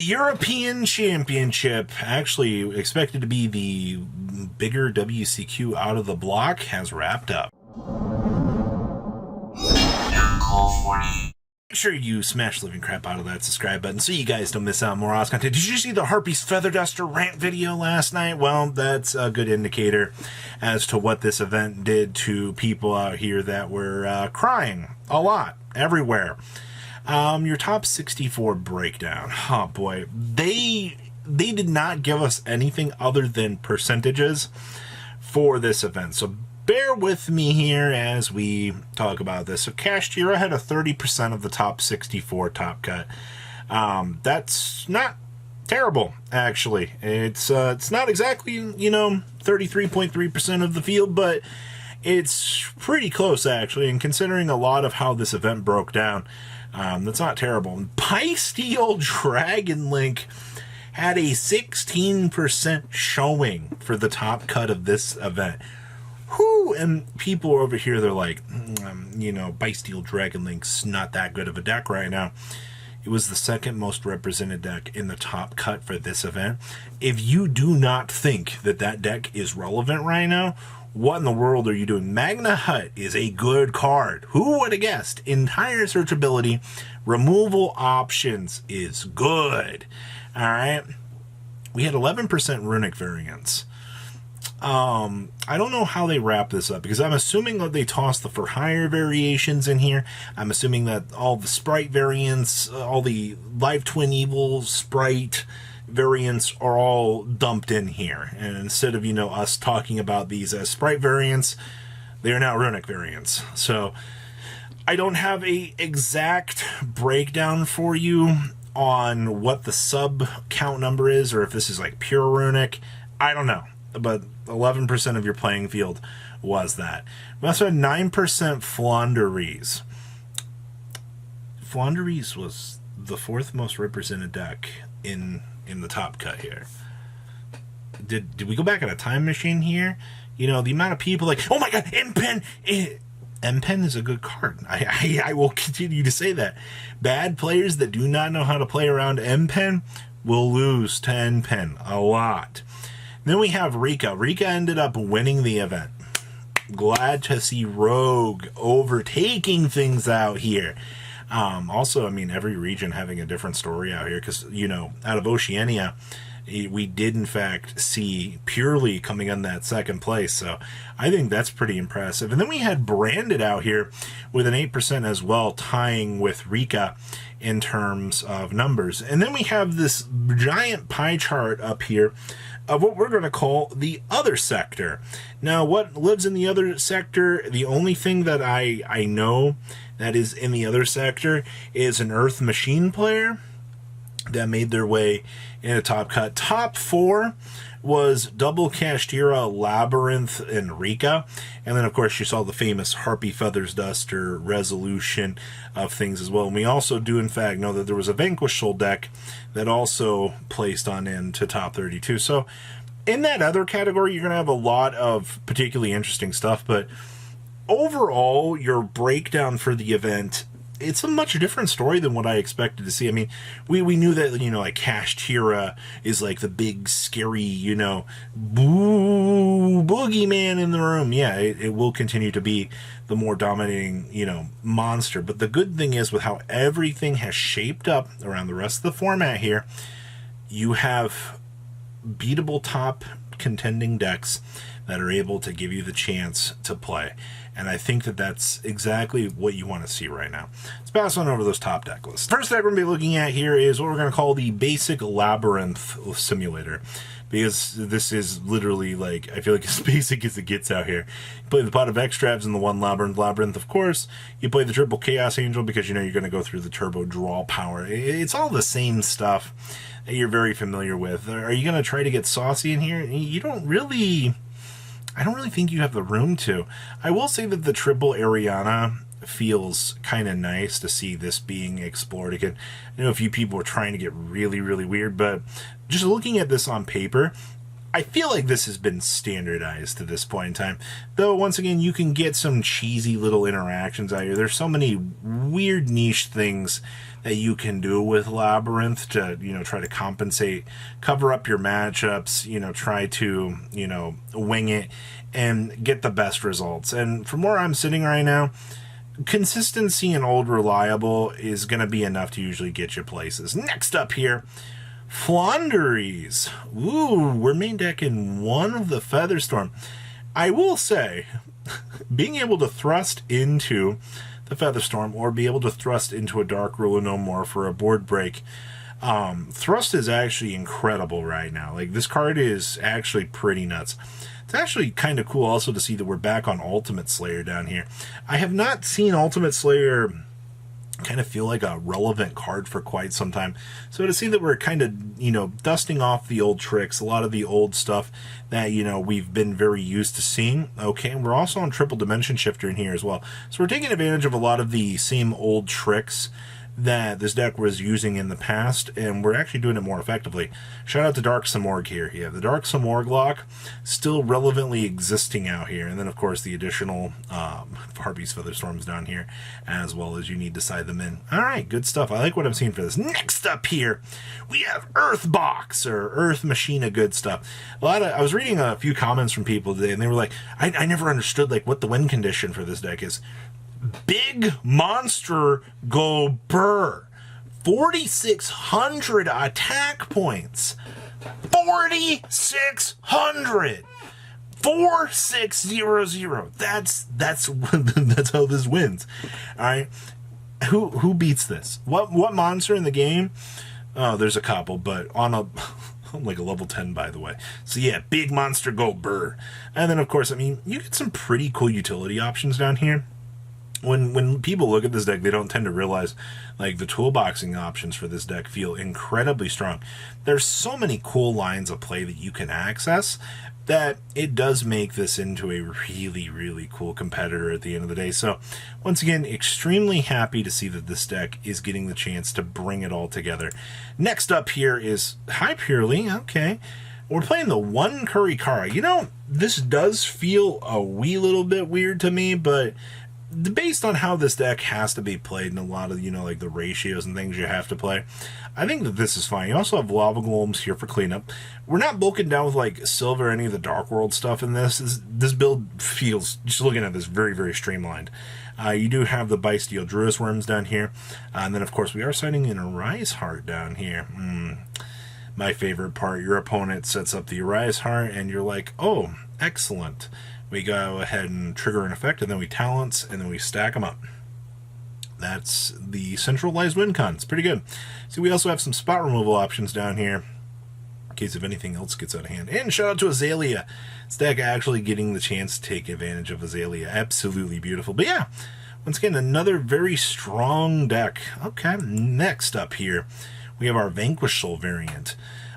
European Championship, actually expected to be the bigger WCQ out of the block, has wrapped up. Make sure you smash the living crap out of that subscribe button so you guys don't miss out on more Oz content. Did you see the Harpies Feather Duster rant video last night? Well, that's a good indicator as to what this event did to people out here that were crying a lot, everywhere. Your top 64 breakdown. Oh boy, they did not give us anything other than percentages for this event. So bear with me here as we talk about this. So Kashtira had a 30% of the top 64 top cut. That's not terrible, actually. It's not exactly, 33.3% of the field, but it's pretty close, actually. And considering a lot of how this event broke down, that's not terrible. Steel Dragon Link had a 16% showing for the top cut of this event. Whoo! And people over here, they're like, Steel Dragon Link's not that good of a deck right now. It was the second most represented deck in the top cut for this event. If you do not think that that deck is relevant right now, what in the world are you doing? Magna Hut is a good card. Who would have guessed? Entire searchability, removal options is good. All right. We had 11% runic variants. I don't know how they wrap this up, because I'm assuming that they tossed the for hire variations in here. I'm assuming that all the sprite variants, all the live twin evil sprite variants are all dumped in here. And instead of, us talking about these as sprite variants, they are now runic variants. So I don't have a exact breakdown for you on what the sub count number is, or if this is like pure runic. I don't know. But 11% of your playing field was that. We also had 9% Flaunderies. Flaunderies was the fourth most represented deck in the top cut here. Did we go back in a time machine here? The amount of people like, oh my god, M-Pen! M-Pen is a good card. I will continue to say that. Bad players that do not know how to play around M-Pen will lose to M-Pen a lot. Then we have Rika. Rika ended up winning the event. Glad to see Rogue overtaking things out here. Also, every region having a different story out here, because, out of Oceania, we did, in fact, see Purely coming in that second place. So I think that's pretty impressive. And then we had Branded out here with an 8% as well, tying with Rika in terms of numbers. And then we have this giant pie chart up here of what we're going to call the other sector. Now, what lives in the other sector, the only thing that I know that is in the other sector is an Earth Machine player that made their way in a top cut. Top 4 was double Kashtira, Labyrinth, and Rika. And then, of course, you saw the famous Harpy Feathers Duster resolution of things as well. And we also do, in fact, know that there was a Vanquish Soul deck that also placed on into top 32. So in that other category, you're going to have a lot of particularly interesting stuff. But overall, your breakdown for the event, it's a much different story than what I expected to see. We knew that, like Kashtira is like the big, scary, boogeyman in the room. Yeah, it will continue to be the more dominating, monster. But the good thing is, with how everything has shaped up around the rest of the format here, you have beatable top contending decks that are able to give you the chance to play. And I think that that's exactly what you want to see right now. Let's pass on over those top deck lists. First deck we're going to be looking at here is what we're going to call the basic Labyrinth simulator, because this is literally, like, I feel like as basic as it gets out here. You play the pot of Extravs and the one Labyrinth, of course. You play the triple Chaos Angel because you're going to go through the turbo draw power. It's all the same stuff that you're very familiar with. Are you going to try to get saucy in here? You don't really... I don't really think you have the room to. I will say that the triple Ariana feels kind of nice to see this being explored again. I know a few people are trying to get really, really weird, but just looking at this on paper, I feel like this has been standardized to this point in time. Though, once again, you can get some cheesy little interactions out here. There's so many weird niche things that you can do with Labyrinth to, try to compensate, cover up your matchups, try to, wing it and get the best results. And from where I'm sitting right now, consistency and old reliable is going to be enough to usually get you places. Next up here, Flaunderies. Ooh, we're main decking one of the Featherstorm. I will say, being able to thrust into the Featherstorm or be able to thrust into a Dark Ruler No More for a board break, thrust is actually incredible right now. Like, this card is actually pretty nuts. It's actually kind of cool also to see that we're back on Ultimate Slayer down here. I have not seen Ultimate Slayer kind of feel like a relevant card for quite some time. So to see that we're kind of, dusting off the old tricks, a lot of the old stuff that, we've been very used to seeing. Okay, and we're also on Triple Dimension Shifter in here as well. So we're taking advantage of a lot of the same old tricks that this deck was using in the past, and we're actually doing it more effectively. Shout out to Dark Samorg here. You have the Dark Samorg lock still relevantly existing out here, and then of course the additional Harpy's Featherstorms down here, as well as you need to side them in. Alright, good stuff. I like what I'm seeing for this. Next up here, we have Earth Box, or Earth Machina. Good stuff. I was reading a few comments from people today, and they were like, I never understood what the win condition for this deck is. Big Monster Go Burr. 4,600 attack points. 4,600. 4,600. That's that's how this wins. All right. Who beats this? What monster in the game? Oh, there's a couple, but on a like a level 10, by the way. So yeah, Big Monster Go Burr. And then of course, you get some pretty cool utility options down here. When people look at this deck, they don't tend to realize, the toolboxing options for this deck feel incredibly strong. There's so many cool lines of play that you can access that it does make this into a really, really cool competitor at the end of the day. So, once again, extremely happy to see that this deck is getting the chance to bring it all together. Next up here is Hi Purely. Okay. We're playing the one Kurikara. This does feel a wee little bit weird to me, but based on how this deck has to be played and a lot of, the ratios and things you have to play, I think that this is fine. You also have Lava Golems here for cleanup. We're not bulking down with, Silver or any of the Dark World stuff in this. This build feels, just looking at this, very, very streamlined. You do have the Bysteel Druis Worms down here. And then, of course, we are sighting in Arise Heart down here. My favorite part, your opponent sets up the Arise Heart, and you're like, oh, excellent. We go ahead and trigger an effect, and then we talents, and then we stack them up. That's the centralized win con. It's pretty good. So we also have some spot removal options down here, in case if anything else gets out of hand. And shout out to Azalea. This deck actually getting the chance to take advantage of Azalea. Absolutely beautiful. But yeah, once again, another very strong deck. Okay, next up here, we have our Vanquish Soul variant.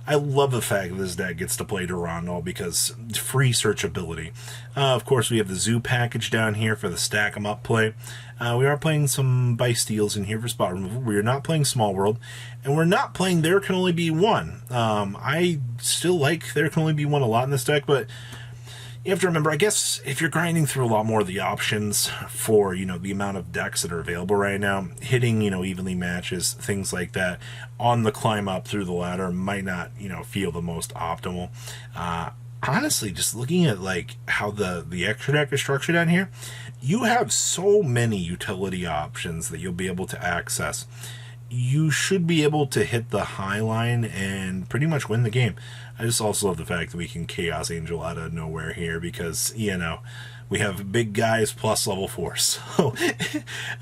I love the fact that this deck gets to play Durandal because free searchability. Of course, we have the Zoo package down here for the stack 'em up play. We are playing some Bysteels in here for spot removal. We are not playing Small World, and we're not playing There Can Only Be One. I still like There Can Only Be One a lot in this deck, but you have to remember, I guess, if you're grinding through a lot more of the options for, the amount of decks that are available right now, hitting, evenly matches, things like that, on the climb up through the ladder might not, feel the most optimal. Honestly, just looking at, how the extra deck is structured down here, you have so many utility options that you'll be able to access. You should be able to hit the high line and pretty much win the game. I just also love the fact that we can Chaos Angel out of nowhere here because, we have big guys plus level 4. So,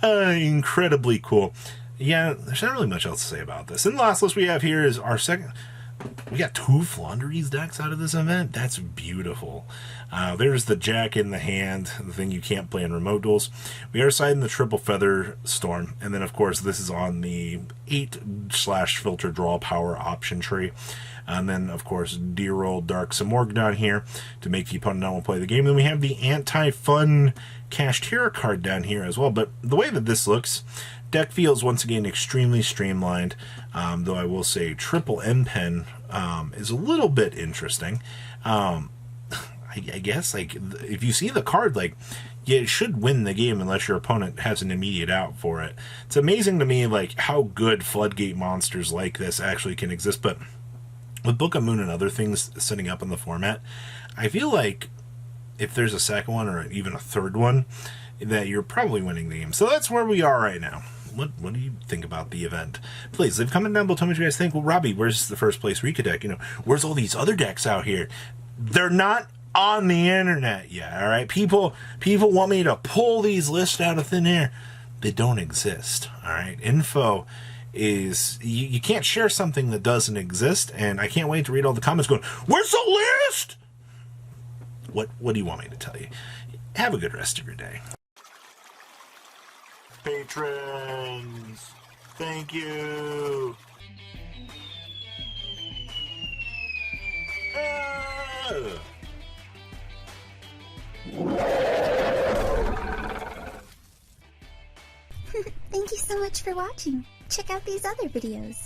incredibly cool. Yeah, there's not really much else to say about this. And the last list we have here is our second. We got 2 Flaunderies decks out of this event. That's beautiful. There's the Jack in the Hand, the thing you can't play in remote duels. We are siding the Triple Feather Storm, and then of course this is on the 8/filter draw power option tree. And then of course dear old Dark Samorg down here to make the opponent not want to play the game. Then we have the anti-fun Cash Terror card down here as well. But the way that this looks, Deck feels, once again, extremely streamlined, though I will say triple M pen is a little bit interesting. I guess, like, if you see the card, like, you should win the game unless your opponent has an immediate out for it. It's amazing to me, like, how good floodgate monsters like this actually can exist, but with Book of Moon and other things setting up in the format, I feel like if there's a second one or even a third one, that you're probably winning the game. So that's where we are right now. What do you think about the event? Please leave a comment down below. Tell me what you guys think. Well, Robbie, where's the first place Rika deck? You know, where's all these other decks out here? They're not on the internet yet, all right? People want me to pull these lists out of thin air. They don't exist, all right? Info is, you can't share something that doesn't exist, and I can't wait to read all the comments going, where's the list? What do you want me to tell you? Have a good rest of your day. Patrons, thank you. Thank you so much for watching. Check out these other videos.